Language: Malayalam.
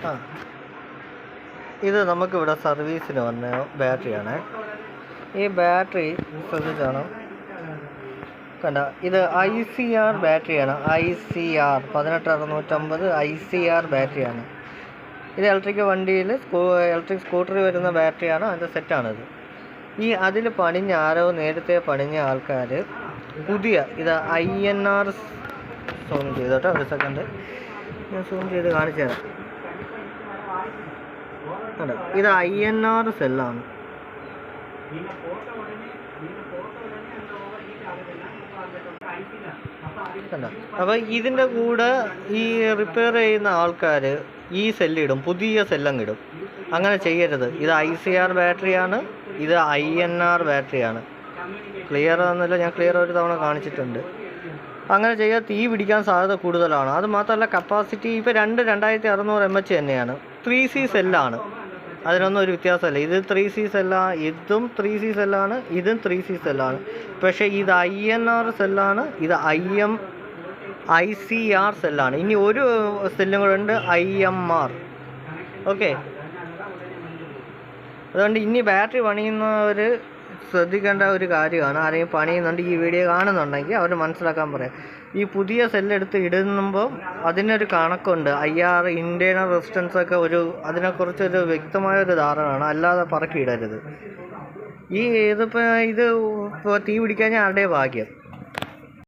ആ ഇത് നമുക്കിവിടെ സർവീസിന് വന്ന ബാറ്ററിയാണ്. ഈ ബാറ്ററി ശ്രദ്ധിച്ചാണ് കണ്ട, ഇത് ICR ബാറ്ററിയാണ്. ICR 18650 ICR ബാറ്ററിയാണ്. ഇത് ഇലക്ട്രിക് വണ്ടിയിൽ ഇലക്ട്രിക് സ്കൂട്ടറിൽ വരുന്ന ബാറ്ററിയാണ്. അതിൻ്റെ സെറ്റാണിത്. അതിൽ ആരോ നേരത്തെ പണിഞ്ഞ ആൾക്കാർ പുതിയ ഇത് INR സൂം ചെയ്തോട്ടെ, ഒരു സെക്കൻഡ് ഞാൻ സൂം ചെയ്ത് കാണിച്ചു തരാം. കണ്ടോ, ഇത് INR സെല്ലാണ്. കണ്ടോ, അപ്പോൾ ഇതിൻ്റെ കൂടെ ഈ റിപ്പയർ ചെയ്യുന്ന ആൾക്കാർ ഈ സെല്ലിടും, പുതിയ സെല്ലങ്ങിടും. അങ്ങനെ ചെയ്യരുത്. ഇത് ICR ബാറ്ററിയാണ്, ഇത് INR ബാറ്ററിയാണ്. ക്ലിയർ ആണെന്നില്ല, ഞാൻ ക്ലിയർ ഒരു തവണ കാണിച്ചിട്ടുണ്ട്. അങ്ങനെ ചെയ്യാൻ തീ പിടിക്കാൻ സാധ്യത കൂടുതലാണ്. അത് മാത്രമല്ല കപ്പാസിറ്റി ഇപ്പോൾ 2600 mAh തന്നെയാണ്. 3C സെല്ലാണ്, അതിനൊന്നും ഒരു വ്യത്യാസമല്ല. ഇത് 3C സെല്ലാണ്, ഇതും 3C സെല്ലാണ്, ഇതും 3C സെല്ലാണ്. പക്ഷേ ഇത് INR സെല്ലാണ്, ഇത് ICR സെല്ലാണ്. ഇനി ഒരു സെല്ലും കൂടെ ഉണ്ട്, IMR. ഓക്കെ, അതുകൊണ്ട് ഇനി ബാറ്ററി പണിയുന്നവർ ശ്രദ്ധിക്കേണ്ട ഒരു കാര്യമാണ്. ആരെങ്കിലും പണിയുന്നുണ്ട്, ഈ വീഡിയോ കാണുന്നുണ്ടെങ്കിൽ അവർ മനസ്സിലാക്കാൻ പറയാം. ഈ പുതിയ സെല്ലെടുത്ത് ഇടുമ്പോൾ അതിനൊരു കണക്കുണ്ട്. IR ഇൻറ്റേർണൽ റെസിസ്റ്റൻസ് ഒക്കെ അതിനെക്കുറിച്ചൊരു വ്യക്തമായൊരു ധാരണയാണ്. അല്ലാതെ പറക്കി ഇടരുത്. ഇതിപ്പോൾ തീ പിടിക്കാൻ ആരുടെ ഭാഗ്യം.